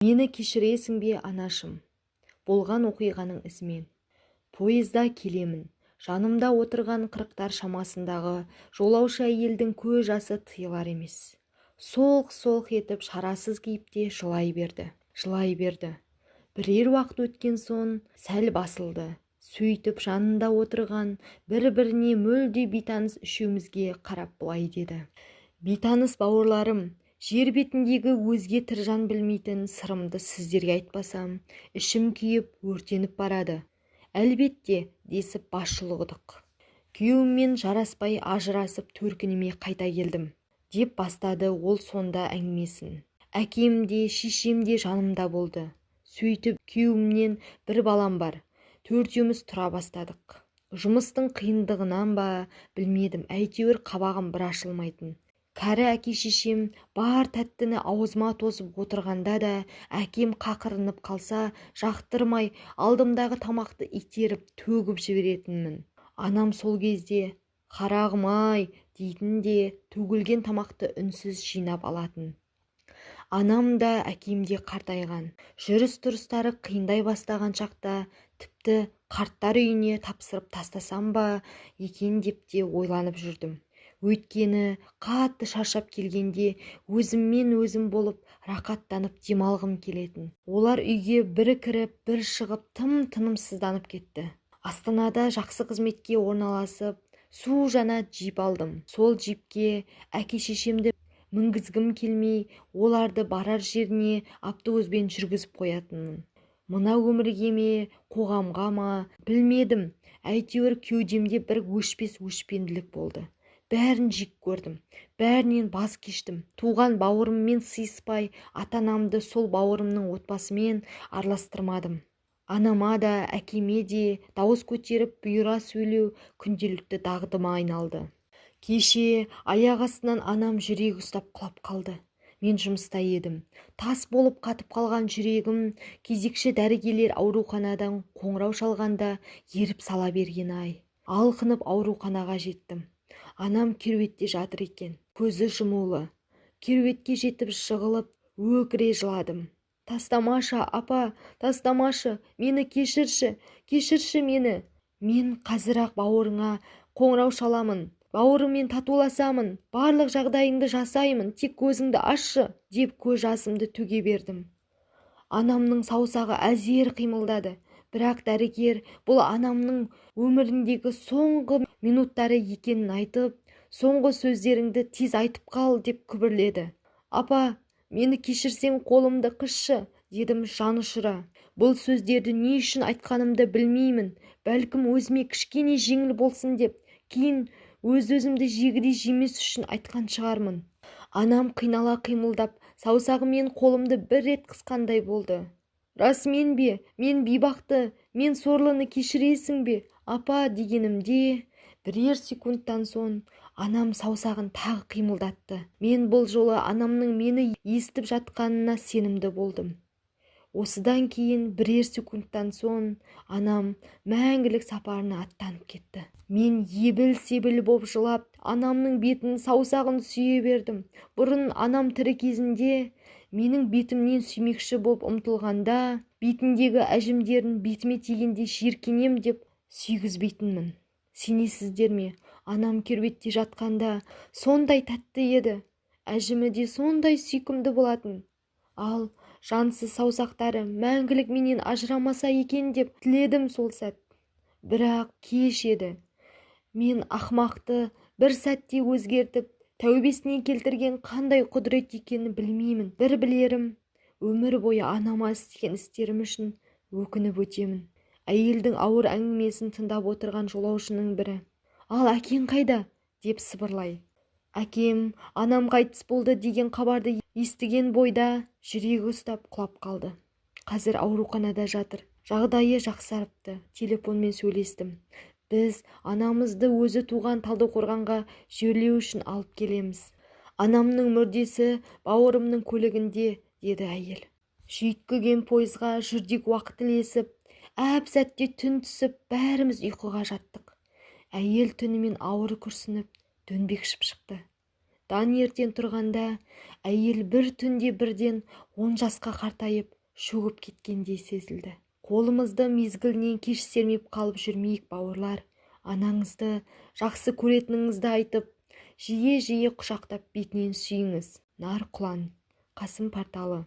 Мені кешіресің бе, анашым? Болған оқиғаның ізімен. Пойызда келемін. Жанымда отырған 40-тар шамасындағы жолаушы әйелдің көз жасы тыйылар емес. Солқ-солқ етіп шарасыз кейіпте жылай берді. Бірер уақыт өткен соң сәл басылды. Сөйтіп жанында отырған бір-біріне мүлде бейтаныс үшеумізге қарап былай деді. Бейтаныс бауырларым, жер бетіндегі өзге тірі жан білмейтін сырымды сіздерге айтпасам, ішім күйіп өртеніп барады. Әлбетте, десіп бас шұлғыдық. Күйеуіммен жараспай ажырасып төркініме қайта келдім, деп бастады ол сонда әңгімесін. Әкем де, шешем де жанымда болды. Сөйтіп күйеуімнен бір балам бар. Төртеуміз тұра бастадық. Жұмыстың қиындығынан ба, білмедім, әйтеуір қабағым бір ашылмайтын. Кәрі әке-шешем бар тәттіні аузыма тосып отырғанда да әкем қақырынып қалса, жақтырмай алдымдағы тамақты итеріп төгіп жіберетінмін. Анам сол кезде «Қарағым-ай» дейтін де төгілген тамақты үнсіз жинап алатын. Анам да әкем де қартайған. Жүріс-тұрыстары қиындай бастаған шақта тіпті қарттар үйіне тапсырып тастасам ба екен деп те ойланып жүрдім. Өйткені қатты шаршап келгенде өзіммен өзім болып рақаттанып демалғым келетін. Олар үйге бір кіріп, бір шығып тым-тынымсызданып кетті. Астанада жақсы қызметке орналасып, су жаңа джип алдым. Сол джипке әке-шешемді мінгізгім келмей, оларды барар жеріне автобуспен жүргізіп қоятынмын. Мына өмірге ме, қоғамға ма, білмедім. Әйтеуір кеудемде бір өшпес өшпенділік болды. Бәрін жек көрдім, бәрінен бас кештім. Туған бауырыммен сыйыспай, ата-анамды сол бауырымның отбасымен араластырмадым. Анама да, әкеме де дауыс көтеріп бұйыра сөйлеу күнделікті дағдыма айналды. Кеше аяқ астынан анам жүрегі ұстап құлап қалды. Мен жұмыста едім. Тас болып қатып қалған жүрегім кезекші дәрігерлер ауруханадан қоңырау шалғанда еріп сала берген ай. Алқынып ауруханаға жеттім. Анам керуетте жатыр екен, көзі жұмулы. Керуетке жетіп жығылып, өкіре жыладым. «Тастамашы, апа, тастамашы, мені кешірші мені. Мен қазір-ақ бауырыңа қоңырау шаламын, бауырыммен татуласамын, барлық жағдайыңды жасаймын, тек көзіңді ашшы», деп көз жасымды төге бердім. Анамның саусағы әзер қимылдады. Бірақ дәрігер бұл анамның өміріндегі соңғы минуттары екенін айтып, соңғы сөздеріңді тез айтып қал деп күбірледі. «Апа, мені кешірсең қолымды қысшы», дедім жанұшыра. Бұл сөздерді не үшін айтқанымды білмеймін. Бәлкім өзіме кішкене жеңіл болсын деп, кейін өз-өзімді жегідей жемес үшін айтқан шығармын. Анам қинала қимылдап, саусағымен қолымды бір рет қысқандай болды. «Расымен бе? Мен бейбақты, мен сорлыны кешіресің бе, апа?» дегенімде, бірер секундтан соң анам саусағын тағы қимылдатты. Мен бұл жолы анамның мені естіп жатқанына сенімді болдым. Осыдан кейін бірер секундтан соң анам мәңгілік сапарына аттанып кетті. Мен ебіл-себіл боп жылап, анамның бетін саусағын сүйе бердім. Бұрын анам тірі кезінде менің бетімнен сүймекші боп ұмтылғанда, бетіндегі әжімдерін бетіме тигенде жиіркенем деп сүйгізбейтінмін. Сенесіздер ме? Анам керуетте жатқанда сондай тәтті еді. Әжімі де сондай сүйкімді болатын. Ал жансыз саусақтары мәңгілік менен ажырамаса екен деп тіледім сол сәт. Бірақ кеш еді. Мен ақмақты бір сәтте өзгертіп, тәубесіне келтірген қандай құдірет екенін білмеймін. Бір білерім, өмір бойы анама істеген істерім үшін өкініп өтемін. Әйелдің ауыр әңгімесін тыңдап отырған жолаушының бірі: «Ал әкең қайда?» деп сыбырлай. Әкем, анам қайтыс болды деген хабарды естіген бойда жүрегі ұстап құлап қалды. Қазір ауруханада жатыр. Жағдайы жақсарыпты. Телефонмен сөйлестім. Біз анамызды өзі туған Талдықорғанға жерлеу үшін алып келеміз. Анамның мүрдесі бауырымның көлігінде, деді әйел. Жүйткіген пойызға жүрдек уақыт ілесіп, әп-сәтте түн түсіп, бәріміз ұйқыға жаттық. Әйел түнімен ауыр күрсініп, дөңбекшіп шықты. Таңертең тұрғанда әйел бір түнде бірден 10 жасқа қартайып шөгіп кеткендей сезілді. Қолымызды мезгілінен кеш сермеп қалып жүрмейік, бауырлар. Анаңызды жақсы көретініңізді айтып, жиі-жиі құшақтап бетінен сүйіңіз. Нар құлан. Қасым порталы.